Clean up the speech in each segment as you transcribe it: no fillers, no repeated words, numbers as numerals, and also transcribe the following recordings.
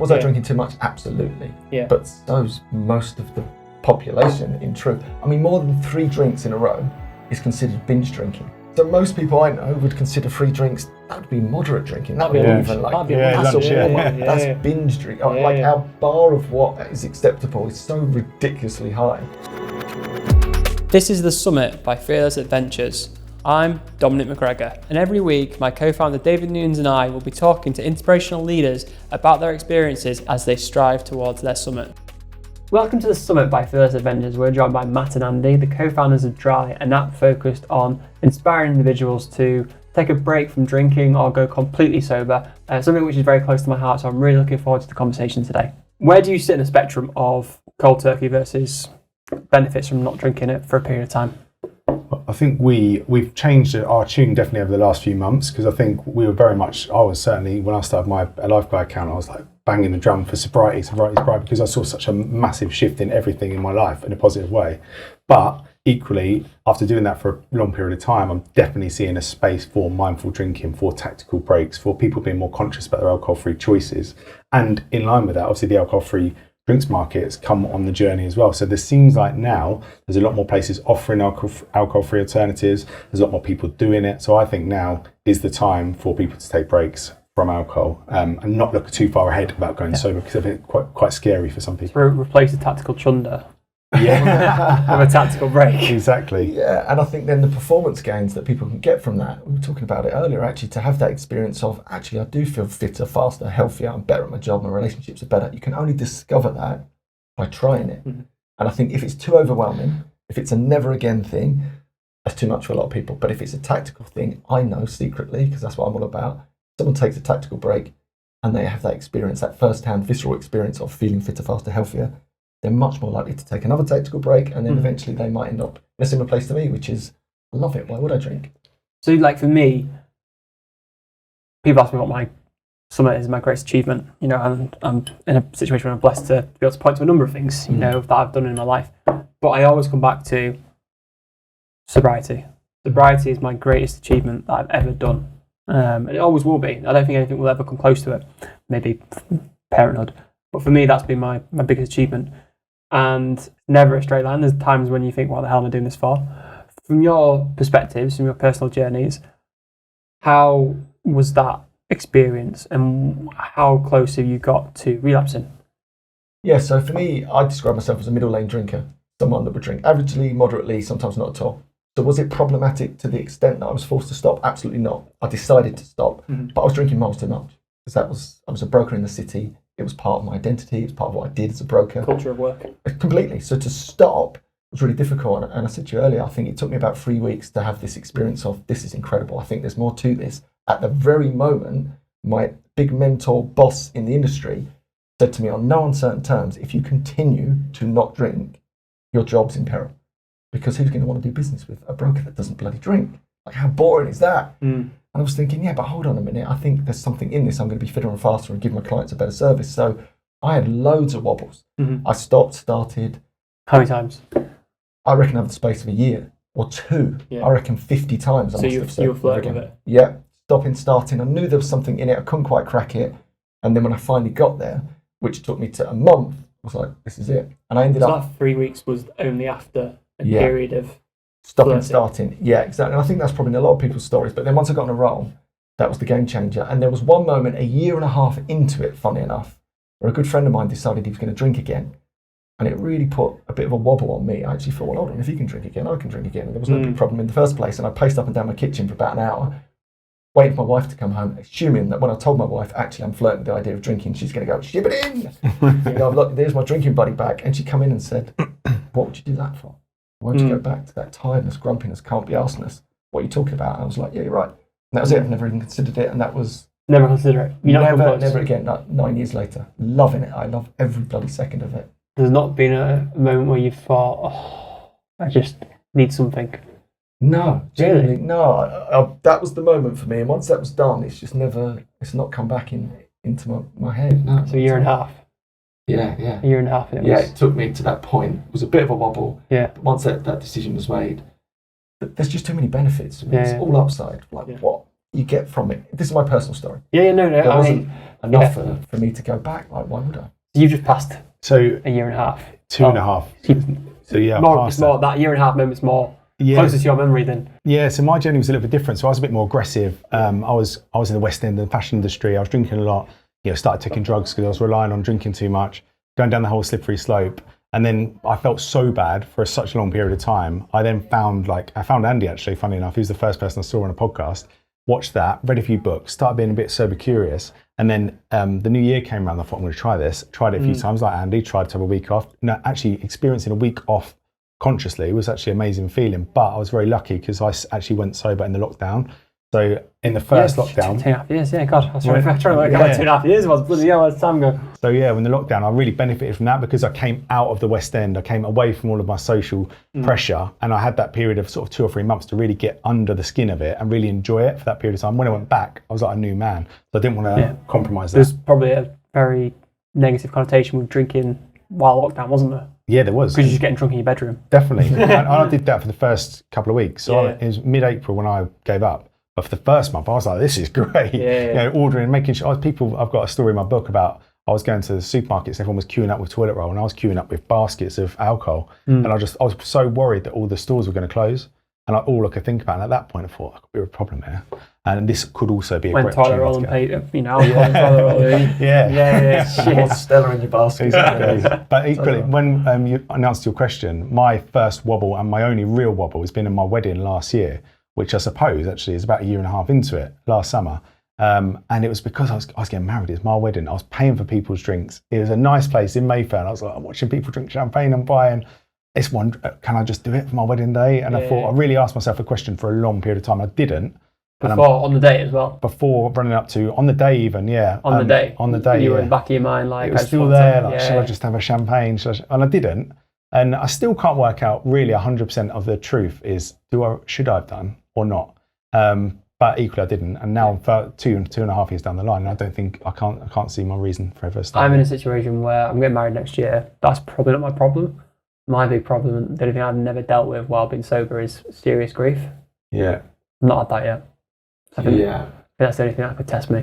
Was I drinking too much? Absolutely. Yeah. But so's most of the population, in truth. I mean, more than 3 drinks in a row is considered binge drinking. So most people I know would consider 3 drinks, that would be moderate drinking. That would be even like, that's binge drink. Like our bar of what is acceptable is so ridiculously high. This is The Summit by Fearless Adventures. I'm Dominic McGregor, and every week my co-founder David Newns and I will be talking to inspirational leaders about their experiences as they strive towards their summit. Welcome to The Summit by Fearless Adventures. We're joined by Matt and Andy, the co-founders of Dryy, an app focused on inspiring individuals to take a break from drinking or go completely sober, something which is very close to my heart, so I'm really looking forward to the conversation today. Where do you sit in the spectrum of cold turkey versus benefits from not drinking it for a period of time? I think we've changed our tune definitely over the last few months, because I think we were very much, I was certainly, when I started my Lifeguard account, I was like banging the drum for sobriety, because I saw such a massive shift in everything in my life in a positive way. But equally, after doing that for a long period of time, I'm definitely seeing a space for mindful drinking, for tactical breaks, for people being more conscious about their alcohol-free choices. And in line with that, obviously the alcohol-free drinks market has come on the journey as well. So there seems like now there's a lot more places offering alcohol-free alternatives. There's a lot more people doing it. So I think now is the time for people to take breaks from alcohol and not look too far ahead about going sober, because I think it's quite scary for some people. Replace the tactical chunder. Yeah, with a tactical break. Exactly. Yeah, and I think then the performance gains that people can get from that, we were talking about it earlier, actually, to have that experience of, actually, I do feel fitter, faster, healthier, I'm better at my job, my relationships are better. You can only discover that by trying it. Mm-hmm. And I think if it's too overwhelming, if it's a never again thing, that's too much for a lot of people. But if it's a tactical thing, I know secretly, because that's what I'm all about, someone takes a tactical break and they have that experience, that first-hand visceral experience of feeling fitter, faster, healthier, they're much more likely to take another tactical break, and then eventually they might end up in a similar place to me, which is, I love it. Why would I drink? So, like, for me, people ask me what my summit is, my greatest achievement. You know, and I'm in a situation where I'm blessed to be able to point to a number of things, you know, that I've done in my life. But I always come back to sobriety. Sobriety is my greatest achievement that I've ever done. And it always will be. I don't think anything will ever come close to it. Maybe parenthood. But for me, that's been my biggest achievement. And never a straight line. There's times when you think, what the hell am I doing this for? From your perspectives, from your personal journeys, how was that experience and how close have you got to relapsing? Yeah, so for me, I describe myself as a middle lane drinker, someone that would drink averagely, moderately, sometimes not at all. So was it problematic to the extent that I was forced to stop? Absolutely not. I decided to stop, but I was drinking miles too much, because I was a broker in the city. It was part of my identity. It was part of what I did as a broker. Culture of work. Completely. So to stop was really difficult. And I said to you earlier, I think it took me about 3 weeks to have this experience of, this is incredible. I think there's more to this. At the very moment, my big mentor boss in the industry said to me on no uncertain terms, if you continue to not drink, your job's in peril. Because who's going to want to do business with a broker that doesn't bloody drink? Like, how boring is that? And I was thinking, yeah, but hold on a minute. I think there's something in this. I'm going to be fitter and faster and give my clients a better service. So I had loads of wobbles. I started. How many times? I reckon over the space of a year or 2. Yeah. I reckon 50 times. So you were flirting with it? Yeah. Stopping, starting. I knew there was something in it. I couldn't quite crack it. And then when I finally got there, which took me to a month, I was like, this is it. And I ended up. That 3 weeks was only after a period of stopping, starting. Yeah, exactly. And I think that's probably in a lot of people's stories. But then once I got on a roll, that was the game changer. And there was one moment, a year and a half into it, funny enough, where a good friend of mine decided he was going to drink again. And it really put a bit of a wobble on me. I actually thought, well, hold on, if he can drink again, I can drink again. And there was no big problem in the first place. And I paced up and down my kitchen for about an hour, waiting for my wife to come home, assuming that when I told my wife, actually, I'm flirting with the idea of drinking, she's going to go, ship it in. You know, look, there's my drinking buddy back. And she'd come in and said, what would you do that for? Why don't you go back to that tiredness, grumpiness, can't be arseness? What are you talking about? And I was like, yeah, you're right. And that was it. I've never even considered it. And that was... Never consider it. Never again. 9 years later. Loving it. I love every bloody second of it. There's not been a moment where you thought, oh, I just need something. No. Really? No. That was the moment for me. And once that was done, it's just never... It's not come back into my head. No. So a year and a half. Yeah. A year and a half. It took me to that point. It was a bit of a wobble. Yeah. But once that decision was made, but there's just too many benefits. It's all upside. Like, what? you get from it. This is my personal story. Yeah, no. There wasn't enough yeah. for me to go back. Like, why would I? You've just passed So a year and a half. 2.5. So yeah, It's more that year and a half moment's more closer to your memory than. Yeah, so my journey was a little bit different. So I was a bit more aggressive. I was in the West End, the fashion industry. I was drinking a lot. Started taking drugs because I was relying on drinking too much, going down the whole slippery slope. And then I felt so bad for such a long period of time. I then found Andy, actually, funny enough. He was the first person I saw on a podcast. Watched that, read a few books, started being a bit sober curious. And then the new year came around. I thought, I'm going to try this. Tried it a few times like Andy, tried to have a week off. No, actually experiencing a week off consciously was actually an amazing feeling. But I was very lucky because I actually went sober in the lockdown. So in the first lockdown... 2.5 years, yeah, God. I was trying to work out 2.5 years was. Bloody hell, where's time go? So yeah, when the lockdown, I really benefited from that because I came out of the West End. I came away from all of my social pressure, and I had that period of sort of 2 or 3 months to really get under the skin of it and really enjoy it for that period of time. When I went back, I was like a new man. So I didn't want to compromise that. There's probably a very negative connotation with drinking while lockdown, wasn't there? Yeah, there was. Because you're just getting drunk in your bedroom. Definitely. and I did that for the first couple of weeks. So it was mid-April when I gave up. But for the first month, I was like, this is great. Ordering, making sure. I've got a story in my book about I was going to the supermarkets, everyone was queuing up with toilet roll, and I was queuing up with baskets of alcohol. And I was so worried that all the stores were going to close. And all I could think about, and at that point, I thought, there could be a problem here. And this could also be a great toilet roll and pay, you want toilet roll. Yeah. Stella in your basket. Exactly. But equally, when you announced your question, my first wobble and my only real wobble has been in my wedding last year, which I suppose actually is about a year and a half into it, last summer. And it was because I was getting married. It's my wedding. I was paying for people's drinks. It was a nice place in Mayfair. And I was like, I'm watching people drink champagne and buying. It's one, can I just do it for my wedding day? And I thought, I really asked myself a question for a long period of time. I didn't. On the day as well? Before running up to, on the day even, yeah. On the day? On the day, you were in the back of your mind like... It was still there, should I just have a champagne? And I didn't. And I still can't work out really 100% of the truth is, should I have done or not? But equally I didn't. And now I'm 2.5 years down the line, and I can't see my reason for ever starting. I'm in a situation where I'm getting married next year. That's probably not my problem. My big problem, the only thing I've never dealt with while being sober is serious grief. Yeah. I've not had that yet. So I think that's the only thing that could test me.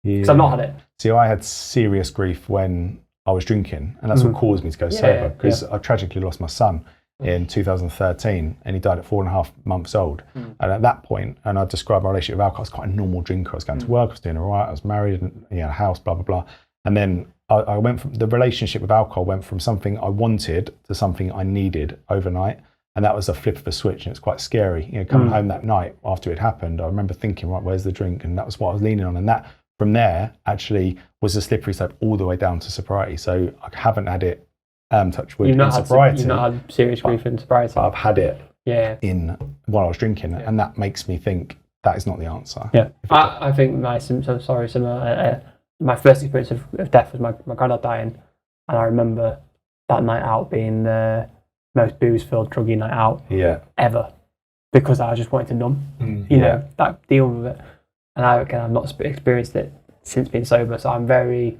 Yeah. Because I've not had it. See, I had serious grief when I was drinking, and that's what caused me to go sober, because I tragically lost my son in 2013, and he died at 4.5 months old. And at that point, and I described my relationship with alcohol, I was quite a normal drinker. I was going to work, I was doing all right, I was married, and a house, blah, blah, blah. And then I went from, the relationship with alcohol went from something I wanted to something I needed overnight. And that was a flip of a switch, and it's quite scary. Coming home that night after it happened, I remember thinking, right, where's the drink? And that was what I was leaning on. And that, from there, actually was a slippery slope all the way down to sobriety. So I haven't had it, touch wood, in sobriety. You've not had serious grief in sobriety. But I've had it while I was drinking, and that makes me think that is not the answer. Yeah, I think my first experience of death was my granddad dying, and I remember that night out being the most booze-filled, druggy night out ever, because I just wanted to numb, that deal with it. And I've not experienced it since being sober, so I'm very,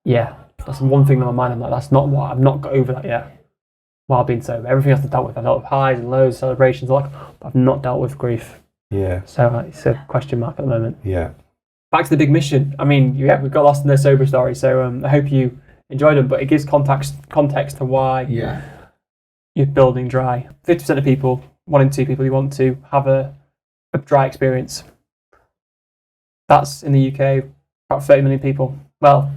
that's one thing in my mind. I'm like, I've not got over that yet while being sober. Everything else I've dealt with, I've dealt with highs and lows, celebrations, but I've not dealt with grief. Yeah. So it's a question mark at the moment. Yeah. Back to the big mission. I mean, we've got lost in their sober story, so I hope you enjoyed them, but it gives context to why you're building Dryy. 50% of people, 1 in 2 people, you want to have a Dryy experience. That's in the UK, about 30 million people. Well,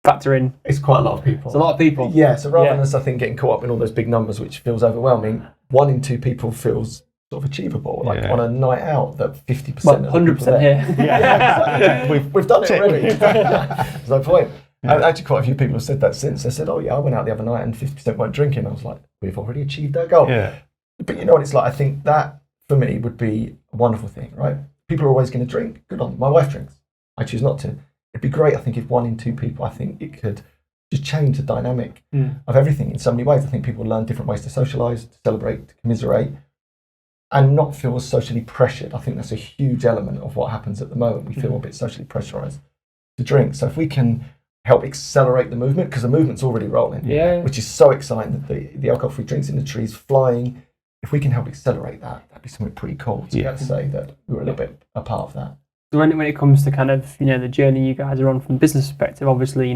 factor in. It's quite a lot of people. It's a lot of people. Yeah, so rather than us, I think, getting caught up in all those big numbers, which feels overwhelming, 1 in 2 people feels sort of achievable. On a night out, that 50%. Well, 100% here. Yeah, we've done it already. There's no point. Actually, quite a few people have said that since. They said, I went out the other night and 50% weren't drinking. I was like, we've already achieved that goal. Yeah. But you know what it's like? I think that, for me, would be a wonderful thing, right? People are always going to drink. Good on them. My wife drinks. I choose not to. It'd be great, I think, if 1 in 2 people, I think it could just change the dynamic of everything in so many ways. I think people learn different ways to socialise, to celebrate, to commiserate, and not feel socially pressured. I think that's a huge element of what happens at the moment. We feel a bit socially pressurised to drink. So if we can help accelerate the movement, because the movement's already rolling, which is so exciting that the alcohol-free drinks industry is flying. if we can help accelerate that, that'd be something pretty cool to be able to say that we were a little bit a part of that. So when it comes to kind of, the journey you guys are on from a business perspective, obviously,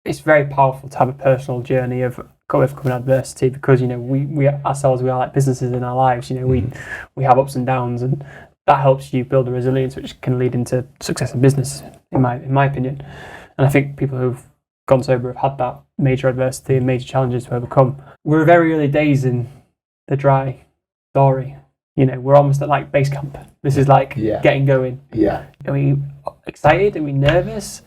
it's very powerful to have a personal journey of overcoming adversity, because, we ourselves, we are like businesses in our lives, we have ups and downs, and that helps you build a resilience which can lead into success in business, in my opinion. And I think people who've gone sober have had that major adversity and major challenges to overcome. We're very early days in the Dryy story. We're almost at like base camp. This is like getting going. Yeah. Are we excited? Are we nervous?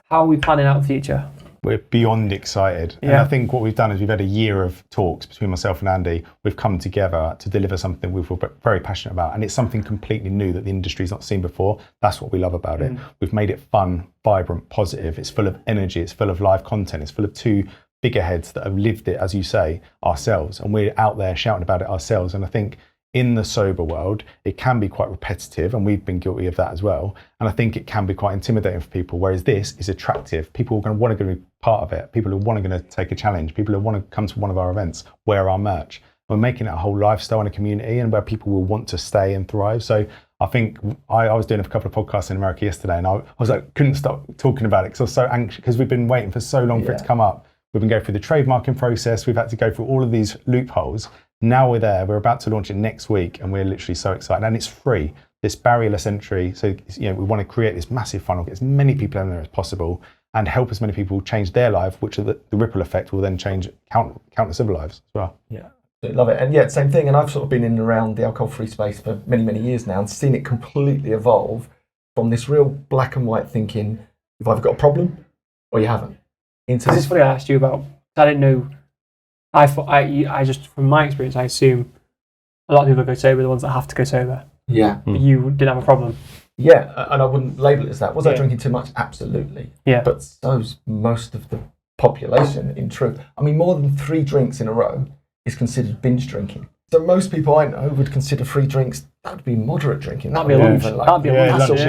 How are we planning out the future? We're beyond excited. And I think what we've done is we've had a year of talks between myself and Andy. We've come together to deliver something we feel very passionate about. And it's something completely new that the industry's not seen before. That's what we love about it. We've made it fun, vibrant, positive. It's full of energy. It's full of live content. It's full of two figureheads that have lived it, as you say, ourselves. And we're out there shouting about it ourselves. And I think in the sober world, it can be quite repetitive, and we've been guilty of that as well. And I think it can be quite intimidating for people, whereas this is attractive. People are going to want to be part of it. People are going to take a challenge. People who want to come to one of our events, wear our merch. We're making it a whole lifestyle and a community, and where people will want to stay and thrive. So I think I was doing a couple of podcasts in America yesterday, and I was like, couldn't stop talking about it because I was so anxious, because we've been waiting for so long for it to come up. We've been going through the trademarking process. We've had to go through all of these loopholes. Now we're there. We're about to launch it next week, and we're literally so excited. And it's free. This barrierless entry. So we want to create this massive funnel, get as many people in there as possible, and help as many people change their life, which the ripple effect will then change countless other lives as well. Yeah, I love it. And same thing. And I've sort of been in and around the alcohol-free space for many, many years now, and seen it completely evolve from this real black and white thinking: you've either got a problem or you haven't. Into this is funny. I asked you about. I didn't know. I thought I just, from my experience, I assume a lot of people go sober, the ones that have to go sober. Yeah. But you didn't have a problem. Yeah, and I wouldn't label it as that. Was I drinking too much? Absolutely. Yeah. But so's most of the population, in truth. I mean, more than 3 drinks in a row is considered binge drinking. So most people I know would consider 3 drinks, that would be moderate drinking. That'd be a lunch. That'd be a lunch.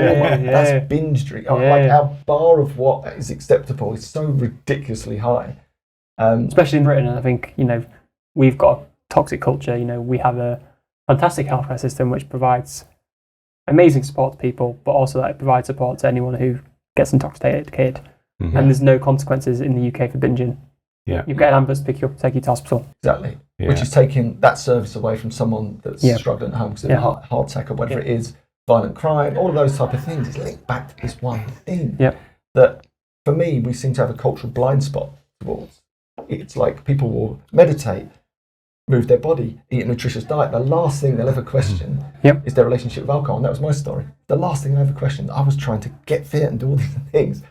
That's binge drinking. Like our bar of what is acceptable is so ridiculously high. Especially in Britain, and I think, we've got a toxic culture. We have a fantastic healthcare system which provides amazing support to people, but also that it provides support to anyone who gets intoxicated. And there's no consequences in the UK for binging. Yeah. You get an ambulance to pick you up and take you to hospital. Exactly. Yeah. Which is taking that service away from someone that's struggling at home because of a heart attack or whatever it is, violent crime, all of those type of things. It's linked back to this one thing that, for me, we seem to have a cultural blind spot towards. It's like people will meditate, move their body, eat a nutritious diet. The last thing they'll ever question is their relationship with alcohol. And that was my story. The last thing I ever questioned, I was trying to get fit and do all these things.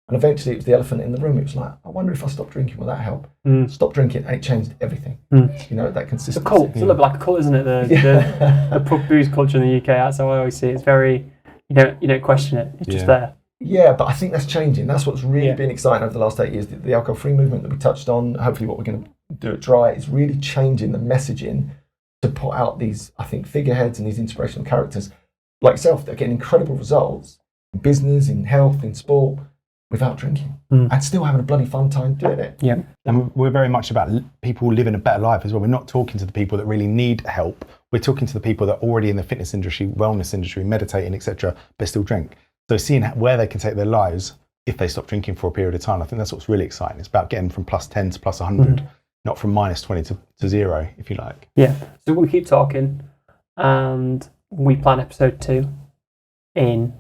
And eventually it was the elephant in the room. It was like, I wonder if I stopped drinking, will that help? Stop drinking, and it changed everything. That consistency. It's a cult. It's a little bit like a cult, isn't it? The pub booze culture in the UK, that's how I always see it. It's very, you don't question it. It's just there. Yeah, but I think that's changing. That's what's really been exciting over the last 8 years. The alcohol-free movement that we touched on, hopefully what we're going to do at Dryy, is really changing the messaging to put out these, I think, figureheads and these inspirational characters like yourself that are getting incredible results in business, in health, in sport, without drinking, and still having a bloody fun time doing it. Yeah, and we're very much about people living a better life as well. We're not talking to the people that really need help. We're talking to the people that are already in the fitness industry, wellness industry, meditating, etc., but still drink. So seeing where they can take their lives if they stop drinking for a period of time, I think that's what's really exciting. It's about getting from +10 to +100, not from -20 to 0, if you like. Yeah. So we keep talking, and we plan episode 2 in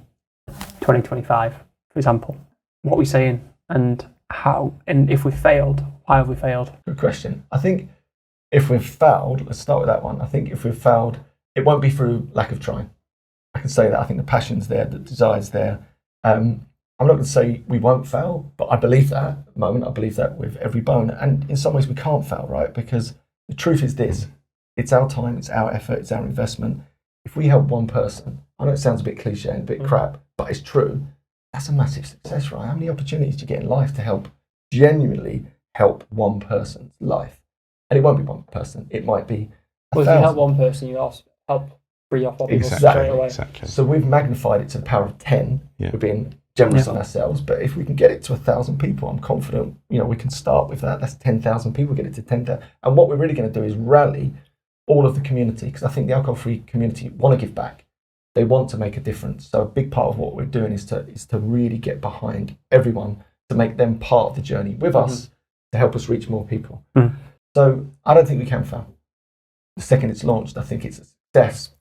2025, for example. What are we saying, and how? And if we failed, why have we failed? Good question. I think if we've failed, let's start with that one. I think if we've failed, it won't be through lack of trying. I can say that. I think the passion's there, the desire's there. I'm not going to say we won't fail, but I believe that at the moment. I believe that with every bone. And in some ways we can't fail, right? Because the truth is this. It's our time, it's our effort, it's our investment. If we help one person, I know it sounds a bit cliche and a bit crap, but it's true. That's a massive success, right? How many opportunities do you get in life to genuinely help one person's life? And it won't be one person. It might be Well, if you help one person, you also help 3 or 4 people straight away. Exactly. So we've magnified it to the power of 10. We're being generous on ourselves, but if we can get it to 1,000 people, I'm confident, we can start with that. That's 10,000 people, get it to 10,000. And what we're really going to do is rally all of the community, because I think the alcohol-free community want to give back. They want to make a difference. So a big part of what we're doing is to really get behind everyone, to make them part of the journey with us, to help us reach more people. So I don't think we can fail. The second it's launched, I think it's a success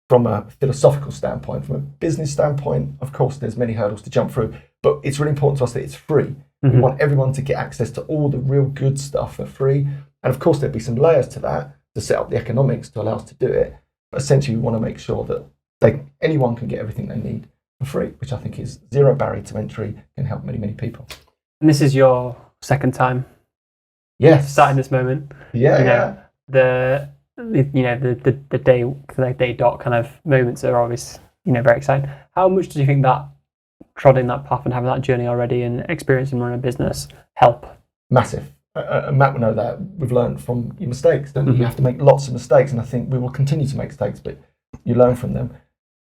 from a philosophical standpoint. From a business standpoint, of course, there's many hurdles to jump through, but it's really important to us that it's free. We want everyone to get access to all the real good stuff for free. And of course, there'd be some layers to that to set up the economics to allow us to do it. But essentially, we want to make sure that anyone can get everything they need for free, which I think is zero barrier to entry, can help many, many people. And this is your second time starting this moment. The day dot kind of moments are always, very exciting. How much do you think that trodding that path and having that journey already and experiencing running a business help? Massive. Matt will know that. We've learned from your mistakes, don't you? You have to make lots of mistakes, and I think we will continue to make mistakes, but you learn from them.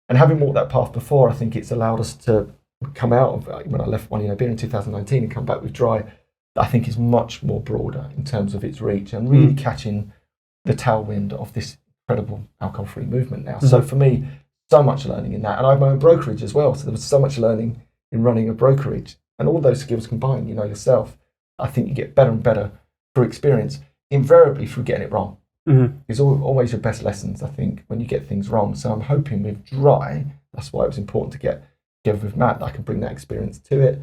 And having walked that path before, I think it's allowed us to come out of, when I left One Year Beer in 2019 and come back with Dryy, I think is much more broader in terms of its reach and really catching the tailwind of this incredible alcohol-free movement now. So for me, so much learning in that. And I have my own brokerage as well. So there was so much learning in running a brokerage. And all those skills combined, yourself, I think you get better and better through experience, invariably through getting it wrong. It's always your best lessons, I think, when you get things wrong. So I'm hoping with Dryy, that's why it was important to get together with Matt, that I can bring that experience to it.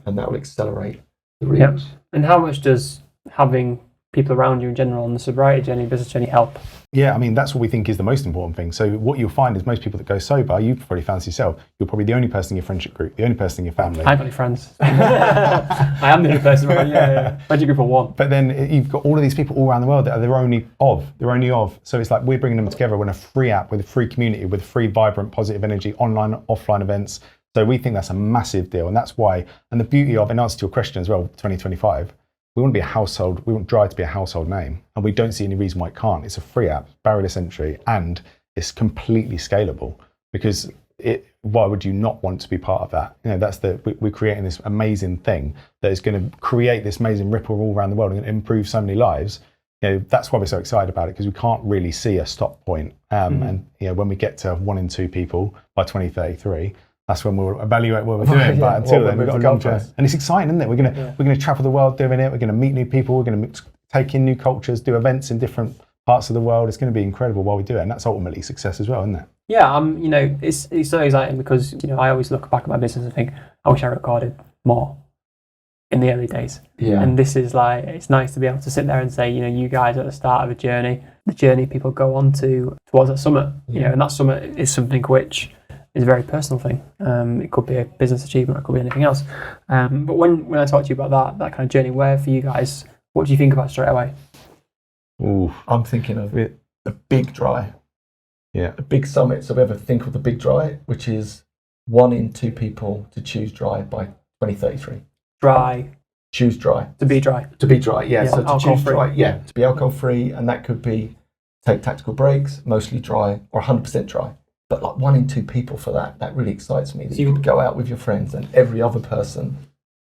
And that will accelerate the reach. And how much does having people around you in general on the sobriety journey, business journey help? Yeah, I mean, that's what we think is the most important thing. So what you'll find is most people that go sober, you've probably found this yourself, you're probably the only person in your friendship group, the only person in your family. I haven't got any friends. I am the only person, right? Friendship group of one. But then you've got all of these people all around the world that are they're only of. So it's like we're bringing them together with a free app, with a free community, with free, vibrant, positive energy, online, offline events. So we think that's a massive deal. And that's why, and the beauty of, in answer to your question as well, 2025, we want Dryy to be a household name, and we don't see any reason why it can't. It's a free app, barrierless entry, and it's completely scalable. Because why would you not want to be part of that? We're creating this amazing thing that is going to create this amazing ripple all around the world and improve so many lives. That's why we're so excited about it, because we can't really see a stop point. And when we get to 1 in 2 people by 2033. That's when we'll evaluate what we're doing. But until then, we've got a long journey. And it's exciting, isn't it? We're going to travel the world doing it. We're going to meet new people. We're going to take in new cultures, do events in different parts of the world. It's going to be incredible while we do it. And that's ultimately success as well, isn't it? Yeah, it's so exciting because, I always look back at my business and think, I wish I recorded more in the early days. Yeah. And this is it's nice to be able to sit there and say, you guys are at the start of a journey, the journey people go on towards that summit, and that summit is something which is a very personal thing. It could be a business achievement, it could be anything else. But when I talk to you about that kind of journey, where for you guys, what do you think about straight away? Ooh, I'm thinking of the big Dryy. Yeah. The big summit. So we ever think of the big Dryy, which is 1 in 2 people to choose Dryy by 2033. Choose Dryy. To be Dryy. To be Dryy, yeah. So to choose free. Dryy, to be alcohol free, and that could be take tactical breaks, mostly Dryy, or 100% Dryy. But 1 in 2 people for that really excites me. That you could go out with your friends and every other person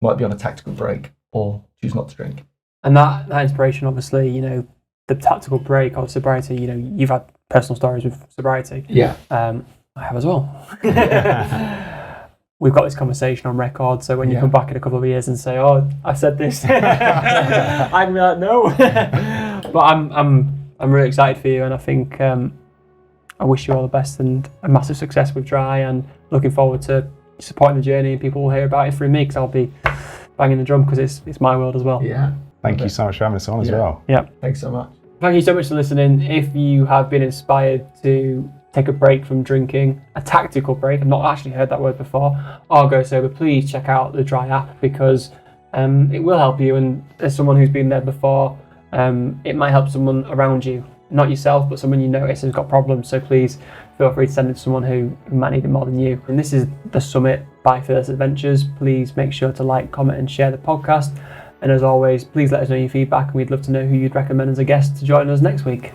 might be on a tactical break or choose not to drink. And that inspiration, obviously, the tactical break or sobriety, you've had personal stories with sobriety. Yeah. I have as well. We've got this conversation on record, so when you come back in a couple of years and say, "Oh, I said this," I can be like, "No." But I'm really excited for you, and I think I wish you all the best and a massive success with Dryy, and looking forward to supporting the journey, and people will hear about it through me because I'll be banging the drum because it's my world as well. Yeah. Thank you so much for having us on as well. Yeah. Thanks so much. Thank you so much for listening. If you have been inspired to take a break from drinking, a tactical break, I've not actually heard that word before, or go sober, please check out the Dryy app because it will help you. And as someone who's been there before, it might help someone around you, not yourself, but someone you notice has got problems. So please feel free to send it to someone who might need it more than you. And this is the Summit by Fearless Adventures. Please make sure to like, comment, and share the podcast. And as always, please let us know your feedback, and we'd love to know who you'd recommend as a guest to join us next week.